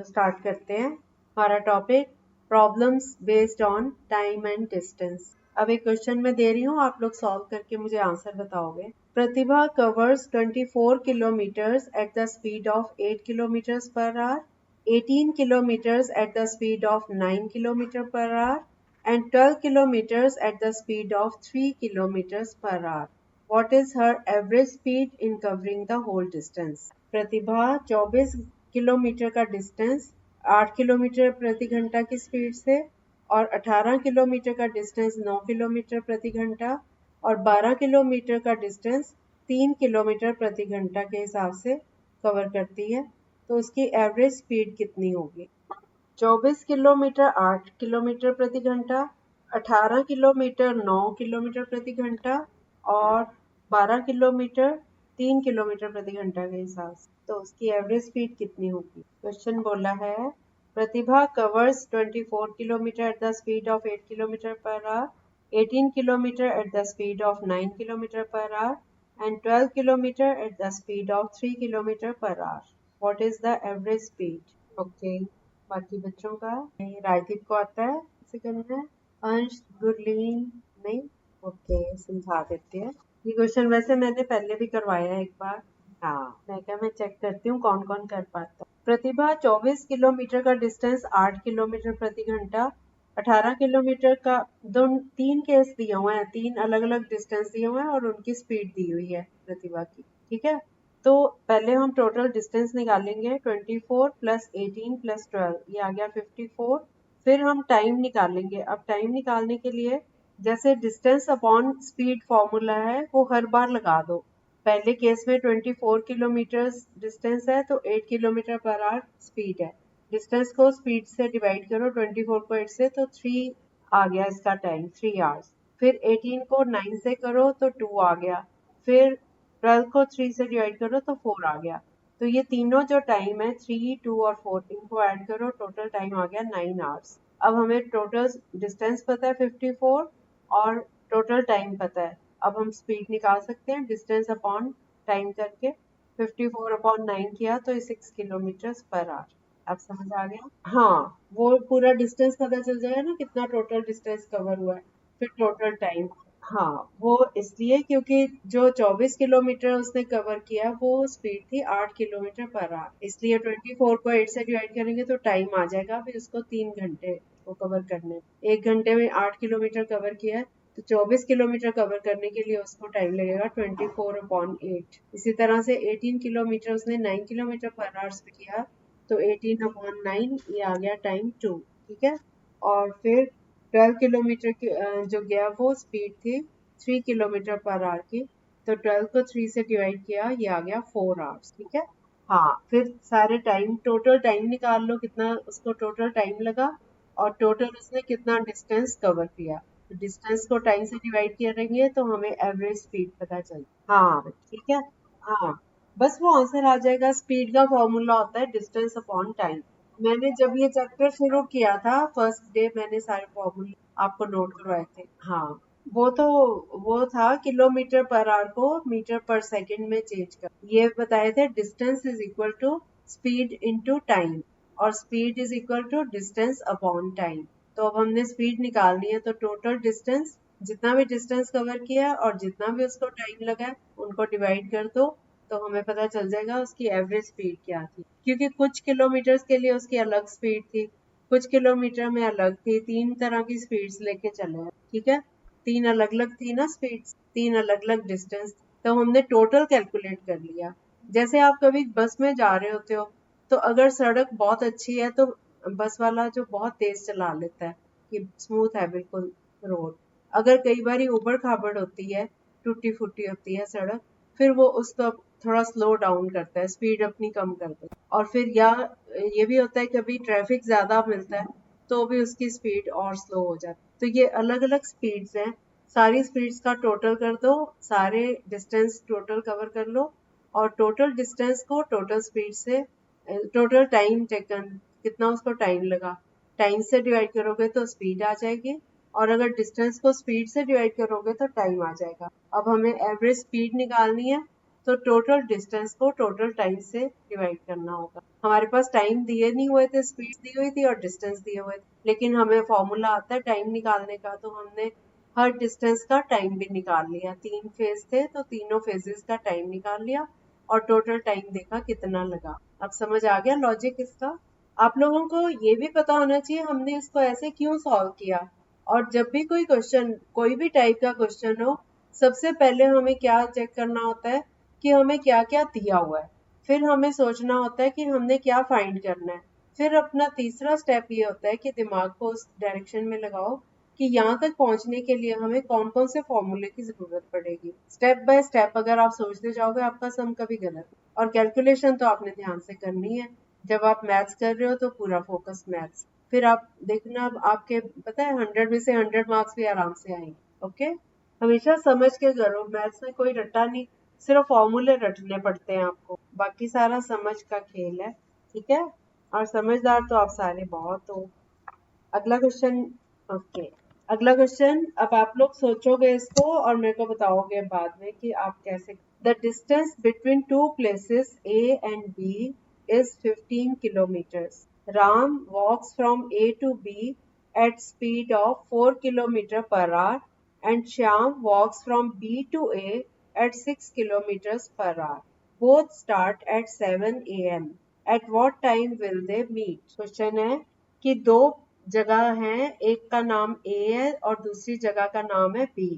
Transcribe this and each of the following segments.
Start करते हैं हमारा topic problems based on time and distance. अब एक क्वेश्चन मैं दे रही हूँ, आप लोग सॉल्व करके मुझे आंसर बताओगे। Pratibha covers 24 kilometers at the speed of 8 kilometers per hour, 18 kilometers at the speed of 9 kilometers per hour and 12 kilometers at the speed of 3 kilometers per hour. What is her average speed in covering the whole distance? Pratibha 24 kilometre का distance 8 kilometre प्रति घंटा की speed से और 18 kilometre का distance 9 kilometre प्रति घंटा और 12 किलोमीटर का डिस्टेंस 3 किलोमीटर प्रति घंटा के हिसाब से कवर करती है। तो उसकी एवरेज स्पीड कितनी होगी? 24 किलोमीटर 8 किलोमीटर प्रति घंटा, 18 किलोमीटर 9 किलोमीटर प्रति घंटा और 12 किलोमीटर 3 किलोमीटर प्रति घंटा के हिसाब से। तो उसकी एवरेज स्पीड कितनी होगी? क्वेश्चन बोला है Pratibha covers 24 kilometer at the speed of 8 kilometer per hour, 18 kilometer at the speed of 9 kilometer per hour and 12 kilometer at the speed of 3 kilometer per hour. What is the average speed? Okay. बाकी बच्चों का राजदीप को आता है second में, अंश गुरलीन नहीं। Okay, समझा देते हैं। ये क्वेश्चन वैसे मैंने पहले भी करवाया है एक बार। हाँ, मैं चेक करती हूँ कौन कौन कर पाता है। प्रतिभा 24 किलोमीटर का डिस्टेंस 8 किलोमीटर प्रति घंटा, 18 किलोमीटर का तीन केस दिए हुए हैं, 3 अलग अलग डिस्टेंस दिए हुए हैं और उनकी स्पीड दी हुई है प्रतिभा की। ठीक है, तो पहले हम टोटल डिस्टेंस निकालेंगे 24 प्लस 18 प्लस 12, ये आ गया 54। फिर हम टाइम निकालेंगे। अब टाइम निकालने के लिए जैसे डिस्टेंस अपॉन स्पीड फॉर्मूला है वो हर बार लगा दो। पहले केस में 24 किलोमीटर डिस्टेंस है तो 8 किलोमीटर पर आवर स्पीड है। डिस्टेंस को स्पीड से डिवाइड करो 24 को 8 से, तो 3 आ गया इसका टाइम, 3 आवर्स। फिर 18 को 9 से करो तो 2 आ गया। फिर 12 को 3 से डिवाइड करो तो 4 आ गया। तो ये तीनों जो टाइम है 3, 2 और 4, इनको ऐड करो, टोटल टाइम आ गया 9 आवर्स। अब हमें टोटल डिस्टेंस पता है 54 और टोटल टाइम पता है। अब हम स्पीड निकाल सकते हैं डिस्टेंस अपॉन टाइम करके। 54 अपॉन 9 किया तो 6 किलोमीटर पर आवर। अब समझ आ गया? हाँ, वो पूरा डिस्टेंस पता चल जाएगा ना कितना टोटल डिस्टेंस कवर हुआ है, फिर टोटल टाइम। हाँ, वो इसलिए क्योंकि जो 24 किलोमीटर उसने कवर किया वो स्पीड थी 8 किलोमीटर पर आवर, इसलिए 24 को 8 से डिवाइड करेंगे तो टाइम आ जाएगा फिर उसको 3 घंटे को कवर करने। 1 घंटे में 8 किलोमीटर कवर किया है तो 24 किलोमीटर कवर करने के लिए उसको टाइम लगेगा 24 अपॉन 8। इसी तरह से 18 किलोमीटर उसने 9 किलोमीटर पर आवर से किया तो 18 अपॉन 9, ये आ गया टाइम 2। ठीक है, और फिर 12 किलोमीटर की जो गया वो स्पीड थी 3 किलोमीटर पर आवर की, तो 12 को 3 से डिवाइड किया, ये आ गया 4 आवर्स। ठीक है, हाँ, फिर सारे टाइम टोटल टाइम निकाल लो कितना उसको टोटल टाइम लगा और टोटल उसने कितना डिस्टेंस कवर किया। तो डिस्टेंस को टाइम से डिवाइड करेंगे तो हमें एवरेज स्पीड पता चल। हाँ ठीक है, हाँ, बस वो आंसर आ जाएगा। स्पीड का फॉर्मूला होता है डिस्टेंस अपॉन टाइम। मैंने जब ये चैप्टर शुरू किया था फर्स्ट डे मैंने सारे फॉर्मूले आपको नोट करवाए थे। हाँ, वो तो वो था किलोमीटर पर आवर को मीटर पर सेकंड में चेंज कर, ये बताए थे distance is equal to speed into time और speed is equal to distance upon time. तो अब हमने स्पीड निकालनी है तो टोटल डिस्टेंस, जितना भी डिस्टेंस कवर किया और जितना भी उसको टाइम लगा है उनको डिवाइड कर दो तो हमें पता चल जाएगा उसकी एवरेज स्पीड क्या थी। क्योंकि कुछ किलोमीटर्स के लिए उसकी अलग स्पीड थी, कुछ किलोमीटर में अलग थी, 3 तरह की स्पीड्स लेके चले हैं। ठीक है, 3 अलग अलग थी ना स्पीड्स, 3 अलग अलग डिस्टेंस, तो हमने टोटल कैलकुलेट कर लिया। जैसे आप कभी बस में जा रहे होते हो तो अगर सड़क बहुत अच्छी है तो बस वाला जो बहुत तेज चला लेता है कि स्मूथ है बिल्कुल रोड। अगर कई बार ऊबड़ खाबड़ होती है, टूटी फूटी होती है सड़क, फिर वो उसको थोड़ा स्लो डाउन करता है, स्पीड अपनी कम कर देता है। और फिर या ये भी होता है कभी ट्रैफिक ज्यादा मिलता है तो भी उसकी स्पीड और स्लो हो जाती है। तो ये अलग अलग स्पीड्स हैं, सारी स्पीड्स का टोटल कर दो, सारे डिस्टेंस टोटल कवर कर लो और टोटल डिस्टेंस को टोटल स्पीड से टोटल टाइम टेकन कितना उसको टाइम लगा, टाइम से डिवाइड करोगे तो स्पीड आ जाएगी और अगर डिस्टेंस को स्पीड से डिवाइड करोगे तो टाइम आ जाएगा। अब हमें एवरेज स्पीड निकालनी है तो टोटल डिस्टेंस को टोटल टाइम से डिवाइड करना होगा। हमारे पास टाइम दिए नहीं हुए थे, स्पीड दी हुई थी और डिस्टेंस दिए हुए थे, लेकिन हमें फॉर्मूला आता है टाइम निकालने का, तो हमने हर डिस्टेंस का टाइम भी निकाल लिया। 3 फेज थे तो तीनों फेजेस का टाइम निकाल लिया और टोटल टाइम देखा कितना लगा। अब समझ आ गया लॉजिक इसका। आप लोगों को ये भी पता होना चाहिए हमने इसको ऐसे क्यों सॉल्व किया। और जब भी कोई क्वेश्चन, कोई भी टाइप का क्वेश्चन हो, सबसे पहले हमें क्या चेक करना होता है कि हमें क्या क्या दिया हुआ है, फिर हमें सोचना होता है कि हमने क्या फाइंड करना है। फिर अपना तीसरा स्टेप ये होता है कि दिमाग को उस डायरेक्शन में लगाओ कि यहाँ तक पहुंचने के लिए हमें कौन कौन से फॉर्मूले की जरूरत पड़ेगी। स्टेप बाय स्टेप अगर आप सोचते जाओगे आपका सम कभी गलत। और कैलकुलेशन तो आपने ध्यान से करनी है। जब आप मैथ्स कर रहे हो तो पूरा फोकस मैथ्स। फिर आप देखना, अब आपके पता है 100 में से 100 मार्क्स भी आराम से आएंगे। ओके, हमेशा समझ के करो, मैथ्स में कोई रट्टा नहीं, सिर्फ फॉर्मूले रटने पड़ते हैं आपको, बाकी सारा समझ का खेल है। ठीक है, और समझदार तो आप सारे बहुत हो। अगला क्वेश्चन। ओके, अगला क्वेश्चन, अब आप लोग सोचोगे इसको और मेरे को बताओगे बाद में कि आप कैसे। The distance between two places A and B is 15 kilometers. Ram walks from A to B at speed of 4 kilometer per hour and Shyam walks from B to A at 6 kilometers per hour. Both start at 7 a.m. At what time will they meet? Question है कि दो जगह हैं, एक का नाम ए है और दूसरी जगह का नाम है बी।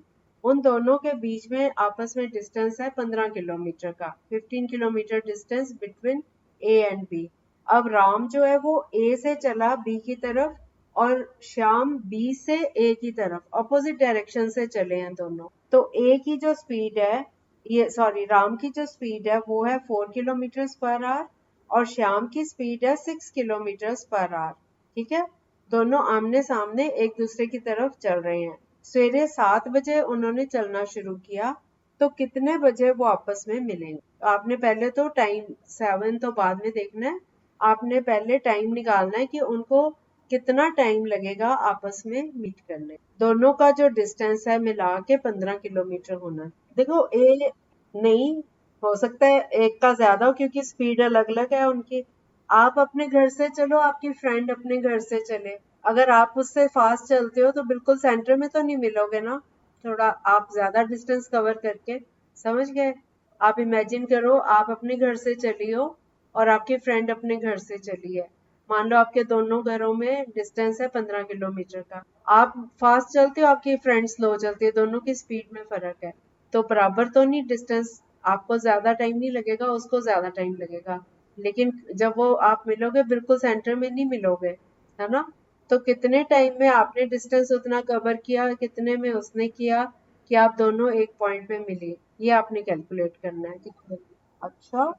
उन दोनों के बीच में आपस में डिस्टेंस है 15 किलोमीटर का। 15 kilometre distance between A and B. अब राम जो है वो ए से चला बी की तरफ और श्याम बी से ए की तरफ, अपोजिट डायरेक्शन से चले हैं दोनों। तो ए की जो स्पीड है, ये सॉरी राम की जो स्पीड है वो है 4 किलोमीटर पर आवर और श्याम की स्पीड है 6 किलोमीटर पर आवर। ठीक है, दोनों आमने सामने एक दूसरे की तरफ चल रहे हैं। सवेरे 7 बजे उन्होंने चलना शुरू किया, तो कितने बजे वो आपस में मिलेंगे। तो आपने पहले तो टाइम, 7 तो बाद में देखना है, आपने पहले टाइम निकालना है कि उनको कितना टाइम लगेगा आपस में मीट करने। दोनों का जो डिस्टेंस है मिला के 15 किलोमीटर होना है। देखो ए नहीं, हो सकता है एक का ज्यादा हो क्योंकि स्पीड अलग अलग है उनकी। आप अपने घर से चलो, आपकी फ्रेंड अपने घर से चले, अगर आप उससे फास्ट चलते हो तो बिल्कुल सेंटर में तो नहीं मिलोगे ना, थोड़ा आप ज्यादा डिस्टेंस कवर करके। समझ गए? आप इमेजिन करो आप अपने घर से चली हो और आपकी फ्रेंड अपने घर से चली है। मान लो आपके दोनों घरों में डिस्टेंस है 15 किलोमीटर का। आप फास्ट चलते हो, आपकी फ्रेंड स्लो चलती है, दोनों की स्पीड में फर्क है, तो बराबर तो नहीं डिस्टेंस। आपको ज्यादा टाइम नहीं लगेगा, उसको ज्यादा टाइम लगेगा, लेकिन जब वो आप मिलोगे बिल्कुल सेंटर में नहीं मिलोगे, है ना। तो कितने टाइम में आपने डिस्टेंस उतना कवर किया, कितने में उसने किया कि आप दोनों एक पॉइंट पे मिले, ये आपने कैलकुलेट करना है कितने। अच्छा,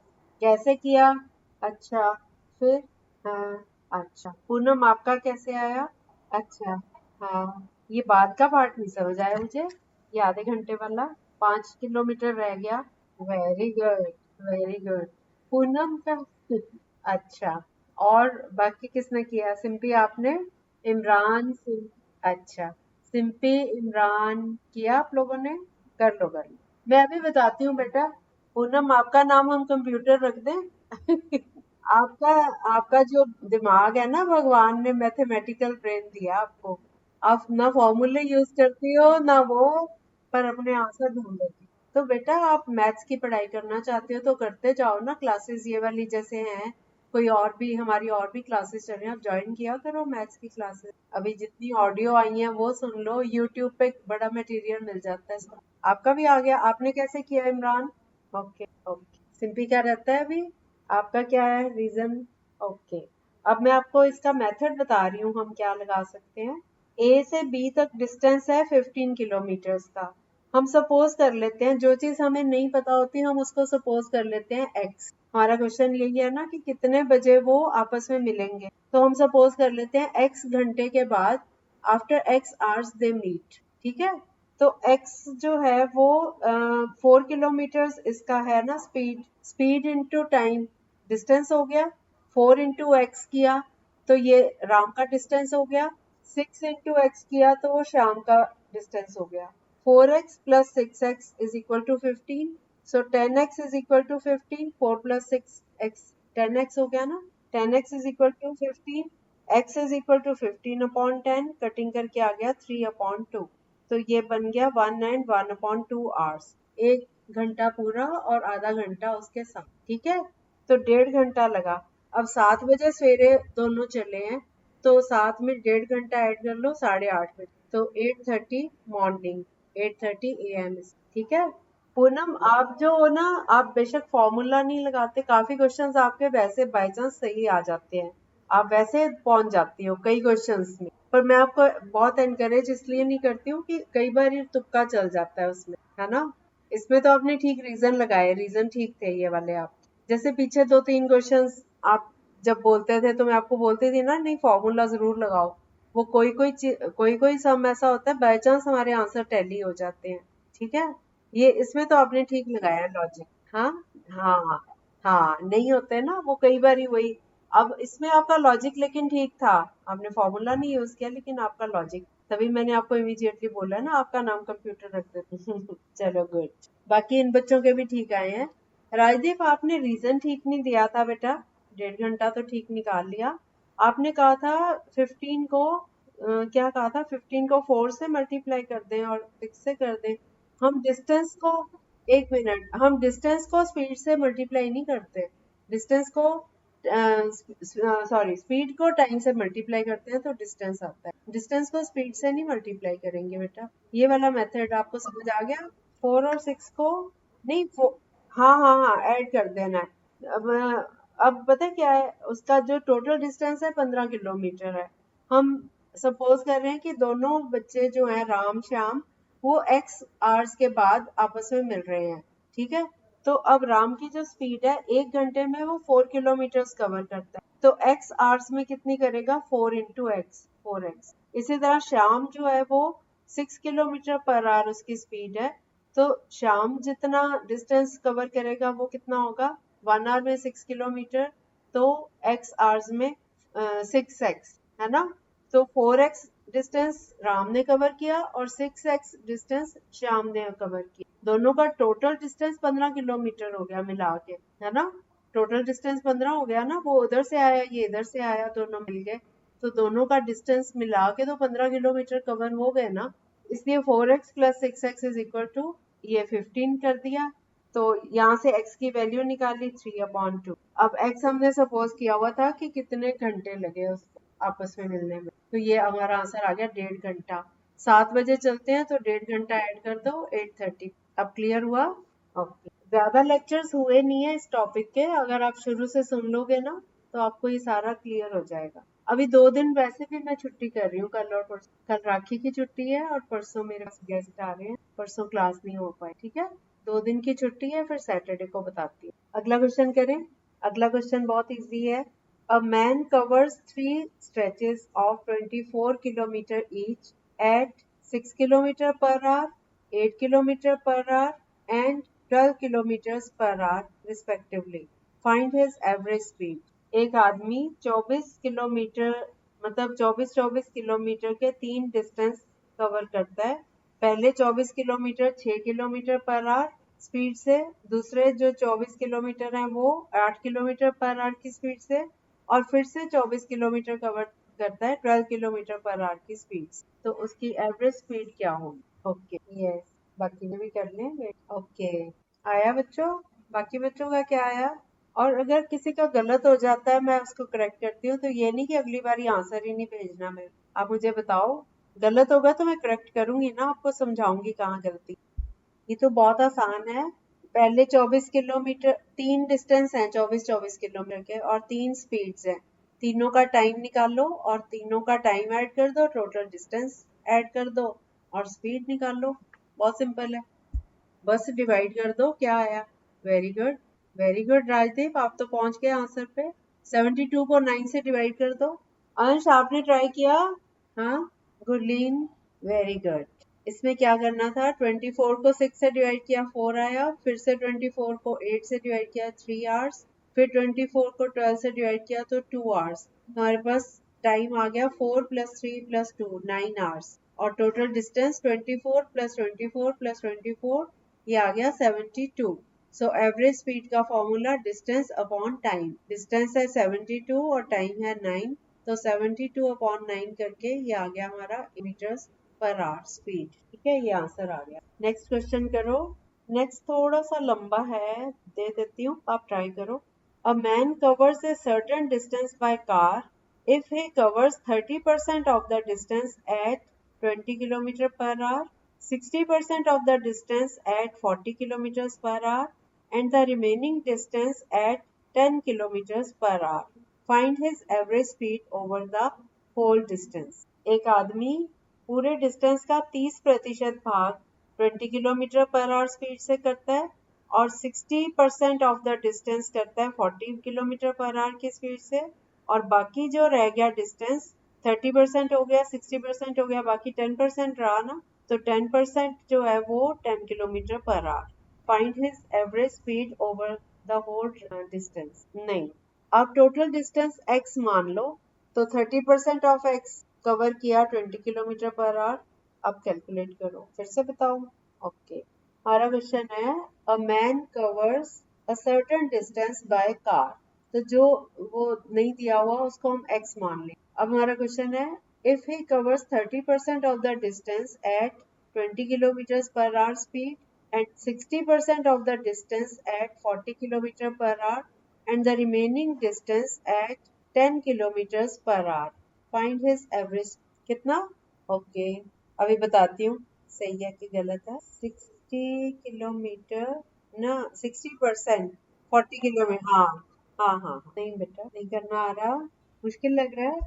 कैसे किया? अच्छा, फिर? हाँ, अच्छा पूनम आपका कैसे आया? अच्छा, हाँ, ये बाद का पार्ट नहीं समझ आया मुझे, ये आधे घंटे वाला। 5 किलोमीटर रह गया। Very good, very good. Poonam का अच्छा, और बाकी किसने किया? सिंपी आपने? इमरान अच्छा, सिंपी इमरान किया आप लोगों ने? कर लो कर लो, मैं अभी बताती हूँ बेटा। पूनम आपका नाम हम कंप्यूटर रख दें? आपका आपका जो दिमाग है ना, भगवान ने मैथमेटिकल ब्रेन दिया आपको। आप ना फॉर्मूले यूज करती हो ना वो, पर अपने आंसर ढूंढ लेती हो। तो बेटा आप मैथ्स की पढ़ाई करना चाहते हो तो करते जाओ ना, क्लासेस ये वाली जैसे हैं, कोई और भी हमारी और भी क्लासेस चल रही हैं, आप ज्वाइन किया करो मैथ्स की क्लासेस। अभी जितनी ऑडियो आई हैं वो सुन लो, यूट्यूब पे बड़ा मटेरियल मिल जाता है। आपका भी आ गया, आपने कैसे किया इमरान? ओके ओके, सिंपी क्या रहता है अभी? आपका क्या है रीजन? ओके, अब मैं आपको इसका मेथड बता रही हूँ हम क्या लगा सकते हैं। ए से बी तक डिस्टेंस है 15 किलोमीटर्स का। हम सपोज कर लेते हैं, जो चीज हमें नहीं पता होती हम उसको सपोज कर लेते हैं एक्स। हमारा क्वेश्चन यही है ना कि कितने बजे वो आपस में मिलेंगे, तो हम सपोज कर लेते हैं एक्स घंटे के बाद, after X hours they meet. ठीक है, तो x जो है वो 4 किलोमीटर इसका है ना speed, speed into time, distance हो गया। 4 इंटू एक्स किया तो ये राम का डिस्टेंस हो गया। 6 इंटू एक्स किया तो वो श्याम का डिस्टेंस हो गया। 4x plus 6x is equal to 15। So 10x is equal to 15, 4 plus 6x 10x हो गया ना, 10x is equal to 15, x is equal to 15 upon 10, cutting करके आ गया 3 अपॉन 2, तो ये बन गया 1 एंड 1 अपॉन 2 आवर्स, 1 घंटा पूरा और आधा घंटा उसके साथ, ठीक है। तो 1.5 घंटा लगा। अब 7 बजे सवेरे दोनों चले हैं, तो साथ में 1.5 घंटा ऐड कर लो, 8:30 बजे, तो 8:30 मॉर्निंग, 8:30 AM, ठीक है। पूनम आप जो हो ना, आप बेशक फॉर्मूला नहीं लगाते, काफी क्वेश्चंस आपके वैसे बाय चांस सही आ जाते हैं, आप वैसे पहुंच जाती हो कई क्वेश्चंस में, पर मैं आपको बहुत एनकरेज इसलिए नहीं करती हूँ कि कई बार ये तुक्का चल जाता है उसमें, है ना। इसमें तो आपने ठीक रीजन लगाए, रीजन ठीक थे ये वाले आप, जैसे पीछे 2-3 क्वेश्चंस आप जब बोलते थे तो मैं आपको बोलती थी ना, नहीं फॉर्मूला जरूर लगाओ, वो कोई कोई सम ऐसा होता है बाय चांस हमारे आंसर टैली हो जाते हैं, ठीक है। ये इसमें तो आपने ठीक लगाया लॉजिक। हाँ हाँ हाँ, नहीं होते ना वो कई बार ही वही। अब इसमें आपका लॉजिक लेकिन ठीक था, आपने फॉर्मूला नहीं यूज किया लेकिन आपका लॉजिक, तभी मैंने आपको इमीडिएटली बोला ना आपका नाम कंप्यूटर रख देते चलो गुड। बाकी इन बच्चों के भी ठीक आए हैं। राजदीप आपने रीजन ठीक नहीं दिया था बेटा, 1.5 घंटा तो ठीक निकाल लिया। आपने कहा था 15 को क्या कहा था, 15 को 4 से मल्टीप्लाई कर दें और 6 से कर दें। हम डिस्टेंस को, एक मिनट, हम डिस्टेंस को स्पीड से मल्टीप्लाई नहीं करते, डिस्टेंस को सॉरी स्पीड को टाइम से मल्टीप्लाई करते हैं तो डिस्टेंस आता है, डिस्टेंस को स्पीड से नहीं मल्टीप्लाई करेंगे बेटा। ये वाला मेथड आपको समझ आ गया। 4 और 6 को नहीं हाँ हाँ हाँ ऐड कर देना है। अब पता है क्या है, उसका जो टोटल डिस्टेंस है 15 किलोमीटर है। हम सपोज कर रहे हैं कि दोनों बच्चे जो हैं राम श्याम, वो x आवर्स के बाद आपस में मिल रहे हैं, ठीक है। तो अब राम की जो स्पीड है 1 घंटे में वो 4 किलोमीटर कवर करता है, तो x आवर्स में कितनी करेगा, 4 into x, 4x। इसी तरह श्याम जो है वो 6 किलोमीटर पर आवर उसकी स्पीड है, तो श्याम जितना डिस्टेंस कवर करेगा वो कितना होगा, 1 आवर में 6 किलोमीटर, तो x आवर्स में 6x, है ना। तो 4x डिस्टेंस राम ने कवर किया और 6x डिस्टेंस श्याम ने कवर किया, दोनों का टोटल डिस्टेंस 15 किलोमीटर हो गया मिला के, है ना। टोटल डिस्टेंस 15 हो गया ना, वो उधर से आया ये इधर से आया, दोनों मिल गए, तो दोनों का डिस्टेंस मिला के तो 15 किलोमीटर कवर हो गए ना। इसलिए 4x plus 6x is equal to ये 15 कर दिया, तो यहाँ से x की वैल्यू निकाली 3/2। अब x हमने सपोज किया हुआ था कि कितने घंटे लगे उसको आपस में मिलने में, तो ये हमारा आंसर आ गया 1.5 घंटा। 7 बजे चलते हैं तो 1.5 घंटा ऐड कर दो 8:30। अब क्लियर हुआ। ओके, ज्यादा लेक्चर्स हुए नहीं है इस टॉपिक के, अगर आप शुरू से सुन लोगे ना तो आपको ये सारा क्लियर हो जाएगा। अभी 2 दिन वैसे भी मैं छुट्टी कर रही हूँ, कल और परसों, कल राखी की छुट्टी है और परसों मेरे पास गेस्ट आ रहे हैं, परसों क्लास नहीं हो पाई, ठीक है। 2 दिन की छुट्टी है, फिर सैटरडे को बताती हूँ। अगला क्वेश्चन करें। अगला क्वेश्चन बहुत इजी है। A man covers 3 stretches of 24 kilometer each at 6 kilometer per hour, 8 kilometer per hour, and 12 kilometers per hour respectively. Find his average speed. एक आदमी 24 किलोमीटर, मतलब 24-24 किलोमीटर के 3 डिस्टेंस कवर करता है। पहले 24 kilometre 6 kilometre per hour speed से, दूसरे जो 24 किलोमीटर है वो 8 किलोमीटर पर आवर की स्पीड से, और फिर से 24 किलोमीटर कवर करता है 12 किलोमीटर पर आवर की स्पीड से। तो उसकी एवरेज स्पीड क्या होगी। ओके यस, बाकी ने भी कर लें। ओके आया बच्चों, बाकी बच्चों का क्या आया। और अगर किसी का गलत हो जाता है मैं उसको करेक्ट करती हूँ, तो ये नहीं कि अगली बार आंसर ही नहीं भेजना मेरे, आप मुझे बताओ गलत होगा तो मैं करेक्ट करूंगी ना, आपको समझाऊंगी कहाँ गलती। ये तो बहुत आसान है। पहले 24 किलोमीटर, 3 डिस्टेंस हैं 24-24 किलोमीटर के और 3 स्पीड्स हैं, तीनों का टाइम निकाल लो और तीनों का टाइम ऐड कर दो, टोटल डिस्टेंस ऐड कर दो और स्पीड निकाल लो। बहुत सिंपल है, बस डिवाइड कर दो, क्या आया। Very good, very good Rajdeep, आप तो पहुंच गए आंसर पे। 72 को 9 से डिवाइड कर दो। अंश आपने ट्राई किया। हाँ गुरलीन, वेरी गुड। इसमें क्या करना था, 24 को 6 से डिवाइड किया 4 आया, फिर से 24 को 8 से डिवाइड किया 3 आवर्स, फिर 24 को 12 से डिवाइड किया तो 2 आवर्स। हमारे पास टाइम आ गया 4 + 3 + 2 9 आवर्स, और टोटल डिस्टेंस 24 + 24 + 24 ये आ गया 72। सो एवरेज स्पीड का formula distance upon time, distance है 72 और टाइम है 9, तो 72 अपॉन 9 करके ये आ गया हमारा मीटर्स पर आवर स्पीड। ठीक है, ये आंसर आ गया। नेक्स्ट क्वेश्चन करो। नेक्स्ट थोड़ा सा लंबा है, दे देती हूँ, आप ट्राई करो। A man covers a certain distance by car if he covers 30% of the distance at 20 km per hour, 60% of the distance at 40 km per hour, and the remaining distance at 10 km per hour. Find his average speed over the whole distance. एक आदमी पूरे distance का 30% भाग 20 kilometre per hour speed से करता है और 60% of the distance करता है 40 किलोमीटर पर आवर की स्पीड से, और बाकी जो रह गया डिस्टेंस 30% हो गया, 60% हो गया, बाकी 10% रहा ना, तो 10% जो है वो 10 kilometre per hour. Find his average speed over the whole distance. नहीं, आप टोटल डिस्टेंस x मान लो, तो 30% ऑफ x कवर किया 20 किलोमीटर पर आवर। अब कैलकुलेट करो, फिर से बताओ। ओके, हमारा क्वेश्चन है a man covers a certain distance by car, तो जो वो नहीं दिया हुआ उसको हम x मान लें। अब हमारा क्वेश्चन है if he covers 30% of the distance at 20 kilometre per hour speed and 60% of the distance at 40 km per hour and the remaining distance at 10 kilometers per hour. Find his average. कितना? Okay, अभी बताती हूँ सही है कि गलत है। 60 kilometre ना, 60%, 40 किलोमीटर, हाँ हाँ हाँ, नहीं बेटा नहीं करना आ रहा, मुश्किल लग रहा है।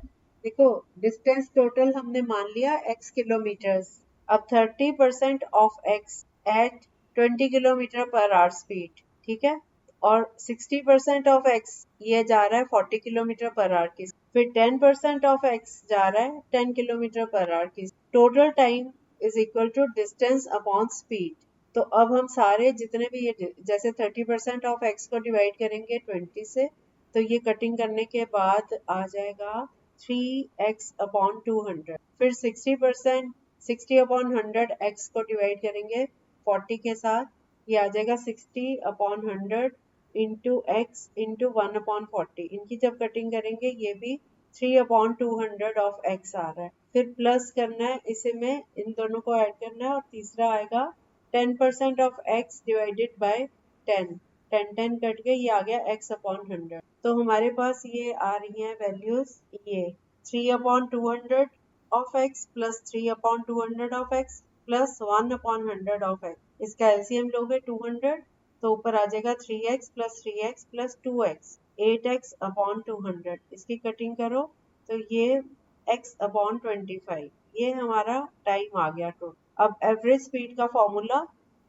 देखो, डिस्टेंस टोटल हमने मान लिया x किलोमीटर्स, अब 30% of x at 20 kilometre per hour speed, ठीक है, और 60% ऑफ x ये जा रहा है 40 किलोमीटर पर आवर की, फिर 10% ऑफ x जा रहा है 10 किलोमीटर पर आवर की। Total time is equal to distance upon speed. तो अब हम सारे जितने भी ये जैसे 30% ऑफ x को डिवाइड करेंगे 20 से, तो ये कटिंग करने के बाद आ जाएगा 3x अपॉन 200, फिर 60% 60 अपॉन 100 x को डिवाइड करेंगे 40 के साथ, ये आ जाएगा 60 upon 100 into x into 1 upon 40। इनकी जब कटिंग करेंगे ये भी 3 अपॉन 200 ऑफ x आ रहा है, फिर प्लस करना है इसे में, इन दोनों को ऐड करना है, और तीसरा आएगा 10% of x divided by 10, 10 cut के ये आ गया x अपॉन 100। तो हमारे पास ये आ रही हैं वैल्यूज, ये 3 upon 200 of x plus 3 upon 200 of x plus 1 upon 100 of x। इसका एलसीएम लोगे 200, तो ऊपर आ जाएगा 3x plus 3x plus 2x, 8x upon 200। इसकी कटिंग करो तो ये x अपॉन 25, ये हमारा टाइम आ गया टोटल। अब एवरेज स्पीड का formula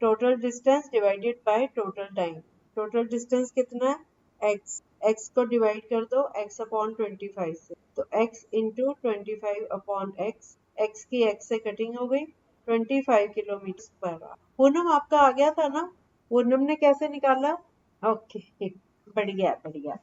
total distance divided by total time. Total distance कितना है x, x को डिवाइड कर दो x अपॉन 25 से, तो x इंटू 25 अपॉन x की x से कटिंग हो गई 25 किलोमीटर पर आवर। पूनम आपका आ गया था ना, पूनम ने कैसे निकाला? ओके, बढ़िया बढ़िया।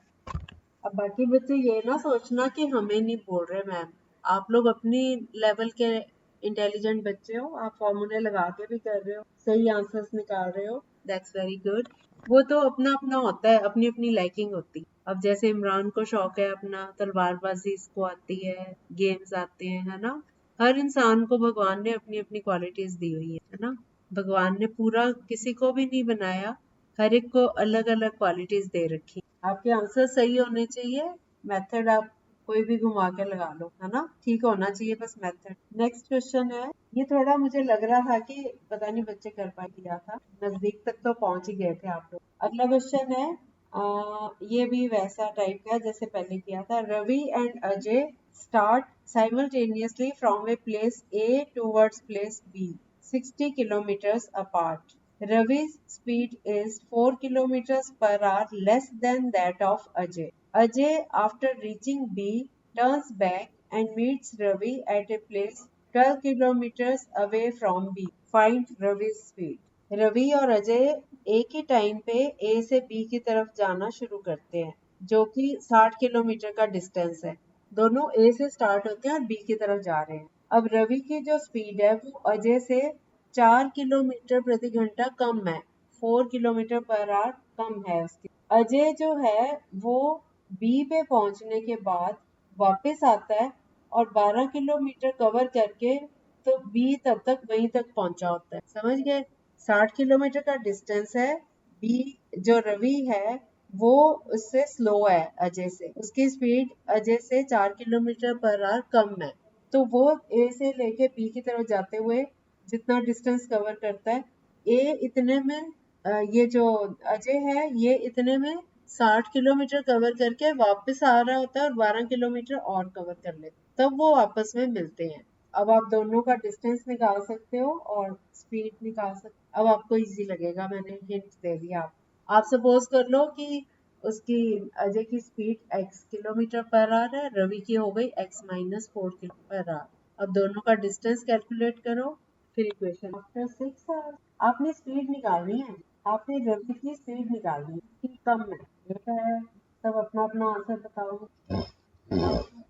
अब बाकी बच्चे ये ना सोचना कि हमें नहीं बोल रहे मैम, आप लोग अपनी लेवल के इंटेलिजेंट बच्चे हो, आप फॉर्मूले लगा के भी कर रहे हो, सही आंसर्स निकाल रहे हो, दैट्स वेरी गुड। वो तो अपना अपना होता है, अपनी अपनी लाइकिंग होती है। अब जैसे इमरान को शौक है अपना तलवारबाजी, इसको आती है, गेम्स आते हैं, है ना। हर इंसान को भगवान ने अपनी अपनी क्वालिटीज दी हुई है ना। भगवान ने पूरा किसी को भी नहीं बनाया, हर एक को अलग अलग क्वालिटीज दे रखी। आपके आंसर सही होने चाहिए, मेथड आप कोई भी घुमा के लगा लो, है ना, ठीक होना चाहिए बस मेथड। नेक्स्ट क्वेश्चन है, ये थोड़ा मुझे लग रहा था कि पता नहीं बच्चे कर पाए, किया था, नजदीक तक तो पहुंच ही गए थे आप लोग। अगला क्वेश्चन है, ये भी वैसा टाइप का जैसे पहले किया था। Ravi and Ajay start simultaneously from a place A towards place B 60 kilometers apart. Ravi's speed is 4 kilometers per hour less than that of Ajay. Ajay, after reaching B, turns back and meets Ravi at a place 12 kilometers away from B. Find Ravi's speed. Ravi और अजय एक ही time पे ए से B की तरफ जाना शुरू करते हैं, जो कि 60 किलोमीटर का डिस्टेंस है। दोनों ए से स्टार्ट होते हैं और बी की तरफ जा रहे हैं। अब रवि की जो स्पीड है वो अजय से 4 किलोमीटर प्रति घंटा कम है, 4 किलोमीटर पर आवर कम है उसकी। अजय जो है वो बी पे पहुंचने के बाद वापस आता है और 12 किलोमीटर कवर करके तो बी तब तक वहीं तक पहुंचा होता है। समझ गए? 60 किलोमीटर का डिस्टेंस है। बी जो रवि है वो उससे स्लो है अजय से, उसकी स्पीड अजय से 4 किलोमीटर पर आवर कम है। तो वो ए से लेके बी की तरफ जाते हुए जितना डिस्टेंस कवर करता है, ए इतने में ये जो अजय है ये इतने में 60 किलोमीटर कवर करके वापस आ रहा होता है और 12 किलोमीटर और कवर कर लेता है, तब वो आपस में मिलते हैं। अब आप दोनों का डिस्टेंस निकाल सकते हो और स्पीड निकाल सकते हो। अब आपको इजी लगेगा, मैंने हिंट दे दिया। आप सपोज कर लो कि उसकी अजय की speed x kilometre per our है, रवि की हो गई x minus 4 kilo per hour. अब दोनों का डिस्टेंस कैलकुलेट करो, फिर इक्वेशन। आफ्टर 6 आवर्स आपने स्पीड निकालनी है, आपने रवि की स्पीड निकालनी है कि कम है। ये है, सब अपना अपना आंसर बताओ।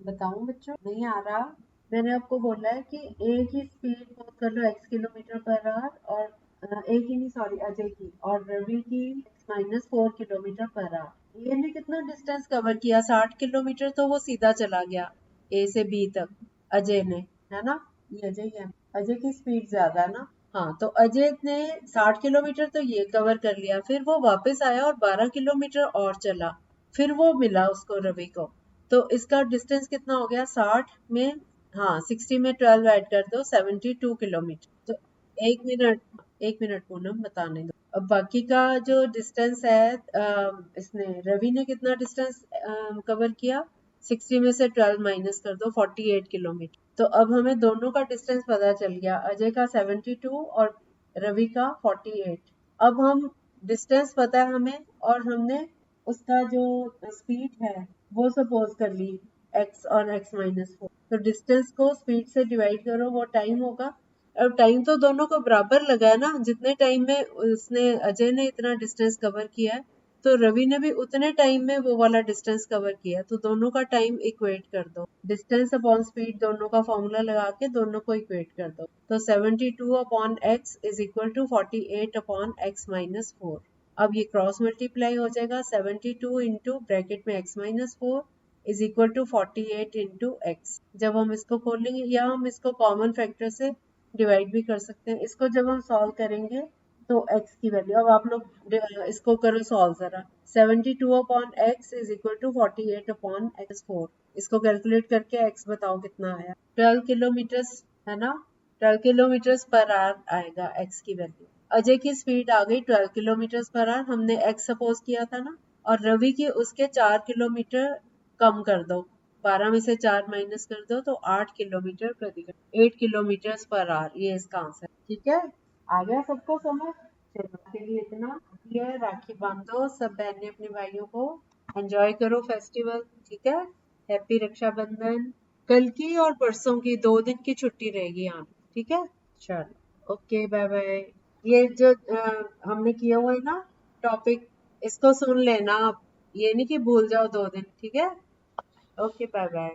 बताऊं बच्चों? नहीं आ रहा? मैंने आपको बोला है कि ए की स्पीड नोट कर लो x किलोमीटर पर आवर, और ए की नहीं, सॉरी, अजय की, और रवि की x minus 4 kilometer per hour. A ने कितना डिस्टेंस कवर किया? 60 किलोमीटर, तो वो सीधा चला गया ए से बी तक, अजय ने, है ना? ये अजय है, अजय की स्पीड ज्यादा है ना। हाँ, तो अजय ने 60 किलोमीटर तो ये कवर कर लिया, फिर वो वापस आया और 12 किलोमीटर और चला, फिर वो मिला उसको, रवि को। तो इसका डिस्टेंस कितना हो गया? 60 में, हाँ, 60 में 12 ऐड कर दो, 72 किलोमीटर। तो एक मिनट पूनम बताने दो। अब बाकी का जो डिस्टेंस है, इसने, रवि ने कितना डिस्टेंस कवर किया? 60 में से 12 माइनस कर दो, 48 किलोमीटर। तो अब हमें दोनों का डिस्टेंस पता चल गया, अजय का 72 और रवि का 48। अब हम, डिस्टेंस पता है हमें और हमने उसका जो स्पीड है वो सपोज कर ली x और x माइनस 4। तो डिस्टेंस को स्पीड से डिवाइड करो, वो टाइम होगा। अब टाइम तो दोनों को बराबर लगा है ना, जितने टाइम में उसने, अजय ने इतना डिस्टेंस कवर किया है, तो रवि ने भी उतने टाइम में वो वाला डिस्टेंस कवर किया, तो दोनों का टाइम इक्वेट कर दो। डिस्टेंस अपॉन स्पीड दोनों का फॉर्मूला लगा के दोनों को इक्वेट कर दो। तो 72 upon x is equal to 48 upon x minus 4। अब ये क्रॉस मल्टीप्लाई हो जाएगा, 72 इंटू ब्रैकेट में x minus 4 is equal to 48 into x। जब हम इसको खोलेंगे, या हम इसको कॉमन फैक्टर से डिवाइड भी कर सकते हैं। इसको जब हम सॉल्व करेंगे तो x की वैल्यू, अब आप लोग इसको करो सॉल्व जरा। 72 upon x is equal to 48 upon x 4। इसको कैलकुलेट करके x बताओ कितना आया? 12 किलोमीटर, है ना? 12 किलोमीटर पर आवर आएगा x की वैल्यू। अजय की स्पीड आ गई 12 किलोमीटर पर आवर, हमने x सपोज किया था ना। और रवि की उसके 4 किलोमीटर कम कर दो, 12 में से 4 माइनस कर दो, तो 8 किलोमीटर प्रति घंटा, 8 किलोमीटर पर आवर। ये इसका आंसर। ठीक है, आ गया सबको समझ? चलो, के लिए इतना ही है। राखी बांधो सब बहनें अपने भाइयों को, एंजॉय करो फेस्टिवल। ठीक है, हैप्पी रक्षाबंधन। कल की और परसों की 2 दिन की छुट्टी रहेगी यहाँ। ठीक है, चलो, ओके, बाय बाय। ये जो हमने किया हुआ है ना टॉपिक, इसको सुन लेना आप, ये नहीं कि भूल जाओ 2 दिन। ठीक है, ओके, बाय बाय।